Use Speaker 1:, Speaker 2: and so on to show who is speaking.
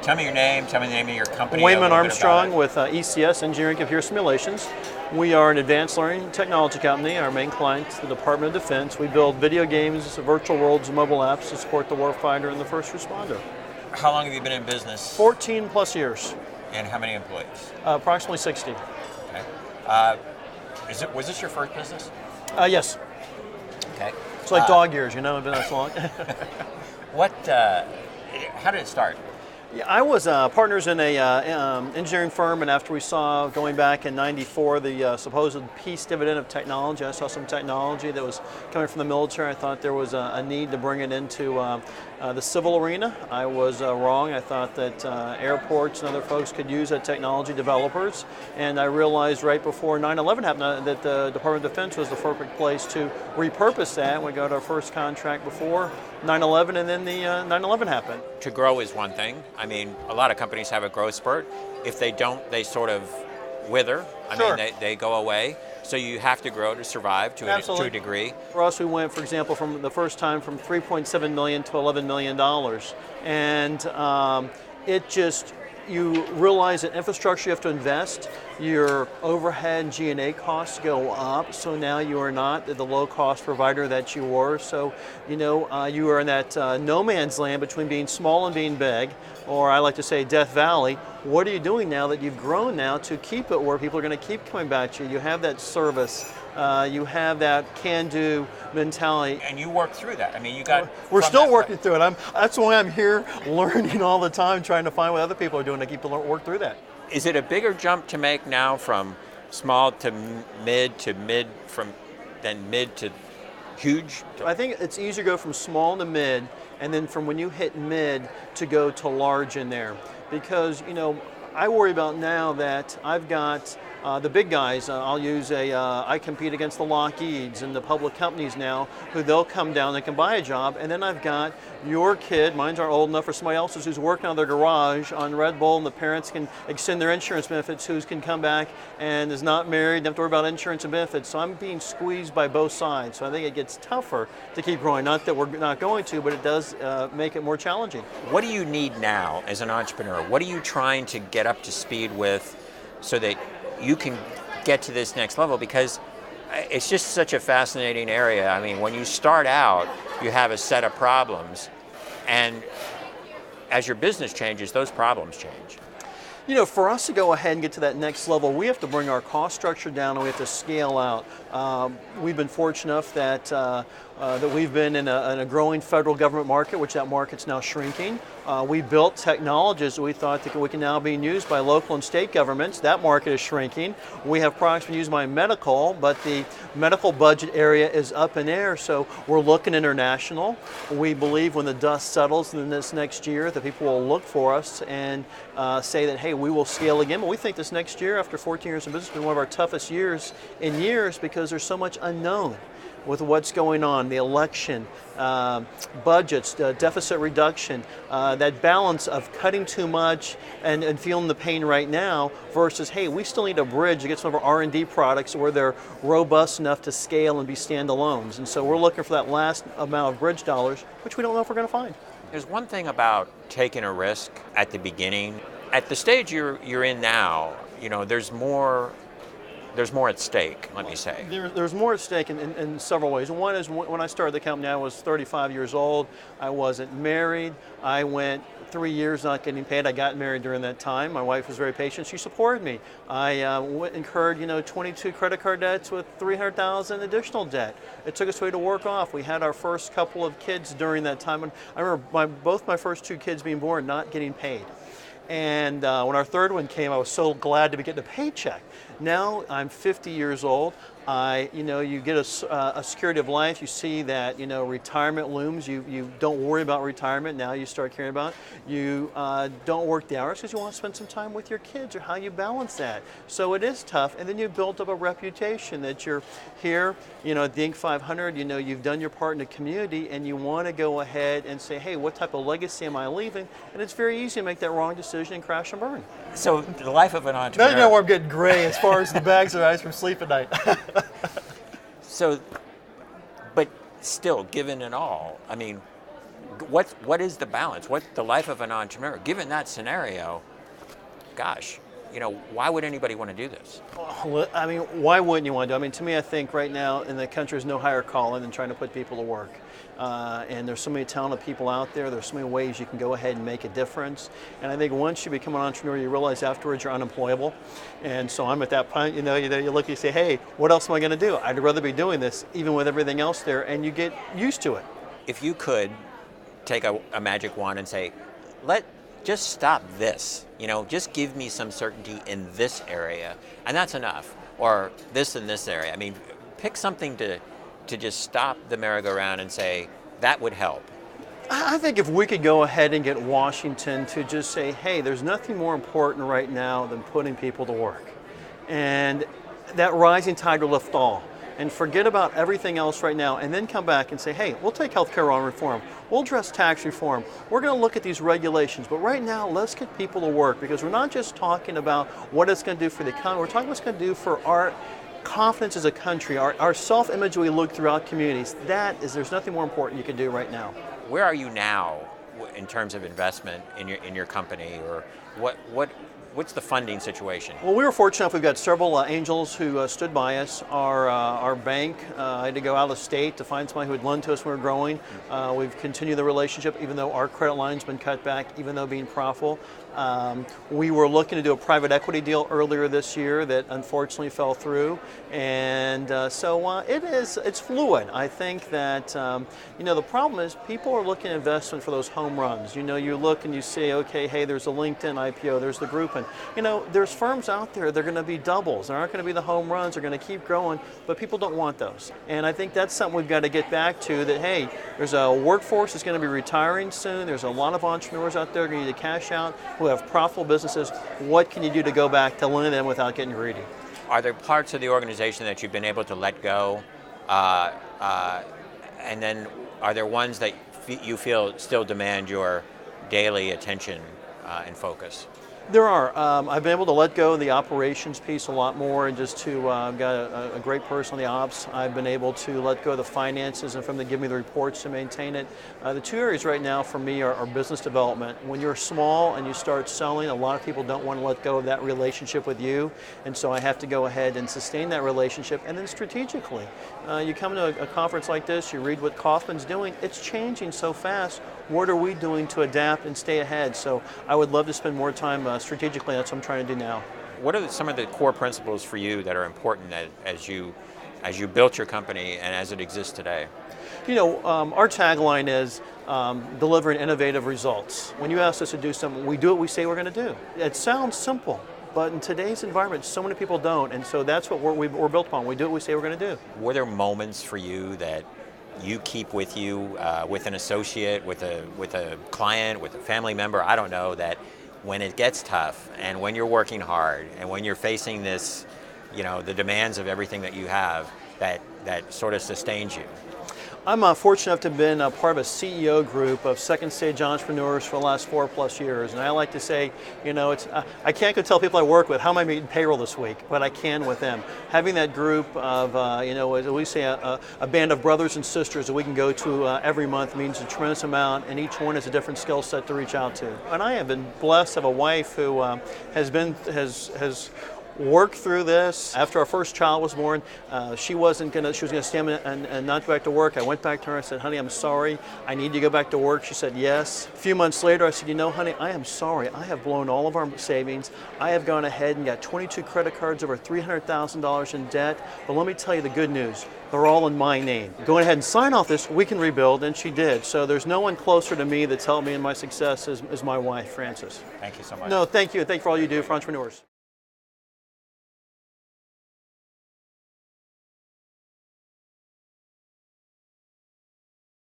Speaker 1: Tell me your name, tell me the name of your company.
Speaker 2: Waymon Armstrong with ECS, Engineering Computer Simulations. We are an advanced learning technology company. Our main client is the Department of Defense. We build video games, virtual worlds, and mobile apps to support the warfighter and the first responder.
Speaker 1: How long have you been in business?
Speaker 2: 14 plus years.
Speaker 1: And how many employees?
Speaker 2: Approximately 60.
Speaker 1: Okay. Was this your first business?
Speaker 2: Yes.
Speaker 1: Okay.
Speaker 2: It's like dog years, you know, I've been that long.
Speaker 1: How did it start?
Speaker 2: Yeah, I was partners in a engineering firm, and after we saw, going back in '94, the supposed peace dividend of technology, I saw some technology that was coming from the military. I thought there was a need to bring it into the civil arena. I was wrong. I thought that airports and other folks could use that technology, developers, and I realized right before 9/11 happened that the Department of Defense was the perfect place to repurpose that. We got our first contract before 9/11, and then the 9/11 happened.
Speaker 1: To grow is one thing. I mean, a lot of companies have a growth spurt. If they don't, they sort of wither.
Speaker 2: Sure.
Speaker 1: I mean, they go away. So you have to grow to survive to a degree.
Speaker 2: For us, we went, for example, from the first time from $3.7 million to $11 million. And it just, you realize that infrastructure you have to invest, your overhead and G&A costs go up, so now you are not the low-cost provider that you were. So, you are in that no man's land between being small and being big, or I like to say Death Valley. What are you doing now that you've grown now to keep it where people are going to keep coming back to you? You have that service, you have that can-do mentality.
Speaker 1: And you work through that. I mean, you got...
Speaker 2: We're still working through it. That's why I'm here learning all the time, trying to find what other people are doing to keep to work through that.
Speaker 1: Is it a bigger jump to make now from small to mid then mid to huge?
Speaker 2: I think it's easier to go from small to mid, and then from when you hit mid to go to large in there. Because, I worry about now that I've got the big guys. I compete against the Lockheeds and the public companies now, who they'll come down, they can buy a job, and then I've got your kid, mine's aren't old enough for somebody else's, who's working on their garage on Red Bull, and the parents can extend their insurance benefits, who can come back and is not married, and have to worry about insurance and benefits. So I'm being squeezed by both sides. So I think it gets tougher to keep growing. Not that we're not going to, but it does make it more challenging.
Speaker 1: What do you need now as an entrepreneur? What are you trying to get up to speed with so that you can get to this next level? Because it's just such a fascinating area. I mean, when you start out, you have a set of problems, and as your business changes, those problems change.
Speaker 2: For us to go ahead and get to that next level, we have to bring our cost structure down, and we have to scale out. We've been fortunate enough that we've been in a growing federal government market, which that market's now shrinking. We built technologies that we thought that we can now be used by local and state governments. That market is shrinking. We have products being used by medical, but the medical budget area is up in air, so we're looking international. We believe when the dust settles in this next year that people will look for us and say that, hey, we will scale again. But we think this next year, after 14 years in business, will be one of our toughest years in years, because there's so much unknown with what's going on, the election, budgets, deficit reduction, that balance of cutting too much and feeling the pain right now versus, hey, we still need a bridge to get some of our R&D products where they're robust enough to scale and be standalones. And so we're looking for that last amount of bridge dollars, which we don't know if we're going to find.
Speaker 1: There's one thing about taking a risk at the beginning. At the stage you're in now, there's more at stake, let me say.
Speaker 2: There's more at stake in several ways. One is when I started the company, I was 35 years old. I wasn't married. I went 3 years not getting paid. I got married during that time. My wife was very patient. She supported me. I incurred 22 credit card debts with $300,000 additional debt. It took us a way to work off. We had our first couple of kids during that time. And I remember both my first two kids being born not getting paid. And when our third one came, I was so glad to be getting a paycheck. Now I'm 50 years old. You get a security of life. You see that retirement looms. You don't worry about retirement. Now you start caring about it. You don't work the hours because you want to spend some time with your kids, or how you balance that. So it is tough. And then you built up a reputation that you're here. At the Inc. 500. You've done your part in the community, and you want to go ahead and say, hey, what type of legacy am I leaving? And it's very easy to make that wrong decision and crash and burn.
Speaker 1: So the life of an entrepreneur.
Speaker 2: Now you know where I'm getting gray as far as the bags of ice from sleep at night.
Speaker 1: So, but still, given it all, I mean, what is the balance? What's the life of an entrepreneur? Given that scenario, gosh, why would anybody want to do this?
Speaker 2: Well, I mean, why wouldn't you want to do it? I mean, to me, I think right now in the country there's no higher calling than trying to put people to work. And there's so many talented people out there. There's so many ways you can go ahead and make a difference. And I think once you become an entrepreneur, you realize afterwards you're unemployable. And so I'm at that point, you look and you say, hey, what else am I going to do? I'd rather be doing this, even with everything else there, and you get used to it.
Speaker 1: If you could take a magic wand and say, just stop this, just give me some certainty in this area, and that's enough, or this in this area. I mean, pick something to just stop the merry-go-round and say, that would help.
Speaker 2: I think if we could go ahead and get Washington to just say, hey, there's nothing more important right now than putting people to work. And that rising tide will lift all. And forget about everything else right now, and then come back and say, hey, we'll take healthcare on reform. We'll address tax reform. We're going to look at these regulations. But right now, let's get people to work, because we're not just talking about what it's going to do for the economy. We're talking about what it's going to do for our confidence as a country, our self-image we look throughout communities. There's nothing more important you can do right now.
Speaker 1: Where are you now in terms of investment in your company, or what's the funding situation?
Speaker 2: Well, we were fortunate enough. We've got several angels who stood by us. Our bank, I had to go out of state to find somebody who would lend to us when we were growing. We've continued the relationship, even though our credit line's been cut back, even though being profitable. We were looking to do a private equity deal earlier this year that unfortunately fell through, and so it's fluid. I think that the problem is people are looking at investment for those home runs. You look and you say, okay, hey, there's a LinkedIn IPO, there's the group, and there's firms out there that are going to be doubles. There aren't going to be the home runs. They're going to keep growing, but people don't want those. And I think that's something we've got to get back to. That hey, there's a workforce that's going to be retiring soon. There's a lot of entrepreneurs out there going to need to cash out, who have profitable businesses. What can you do to go back to lending them without getting greedy?
Speaker 1: Are there parts of the organization that you've been able to let go, and then are there ones that you feel still demand your daily attention and focus?
Speaker 2: There are. I've been able to let go of the operations piece a lot more, and just I've got a great person on the ops. I've been able to let go of the finances and from them give me the reports to maintain it. The two areas right now for me are business development. When you're small and you start selling, a lot of people don't want to let go of that relationship with you, and so I have to go ahead and sustain that relationship. And then strategically, you come to a conference like this, you read what Kaufman's doing, it's changing so fast. What are we doing to adapt and stay ahead? So I would love to spend more time strategically. That's what I'm trying to do now.
Speaker 1: What are some of the core principles for you that are important as you built your company and as it exists today?
Speaker 2: Our tagline is delivering innovative results. When you ask us to do something, we do what we say we're going to do. It sounds simple, but in today's environment, so many people don't, and so that's what we're built upon. We do what we say we're going to do.
Speaker 1: Were there moments for you that you keep with you, with an associate, with a client, with a family member, I don't know, that when it gets tough and when you're working hard and when you're facing this, the demands of everything that you have, that sort of sustains you?
Speaker 2: I'm fortunate enough to have been a part of a CEO group of second stage entrepreneurs for the last 4+ years, and I like to say, I can't go tell people I work with how am I meeting payroll this week, but I can with them. Having that group of, as we say, a band of brothers and sisters that we can go to every month means a tremendous amount, and each one has a different skill set to reach out to. And I have been blessed to have a wife who has worked through this. After our first child was born, she was going to stand and not go back to work. I went back to her and said, honey, I'm sorry. I need to go back to work. She said, yes. A few months later, I said, honey, I am sorry. I have blown all of our savings. I have gone ahead and got 22 credit cards, over $300,000 in debt. But let me tell you the good news. They're all in my name. Go ahead and sign off this. We can rebuild. And she did. So there's no one closer to me that's helped me in my success as my wife, Frances.
Speaker 1: Thank you so much.
Speaker 2: No, thank you. Thank you for all you do for entrepreneurs.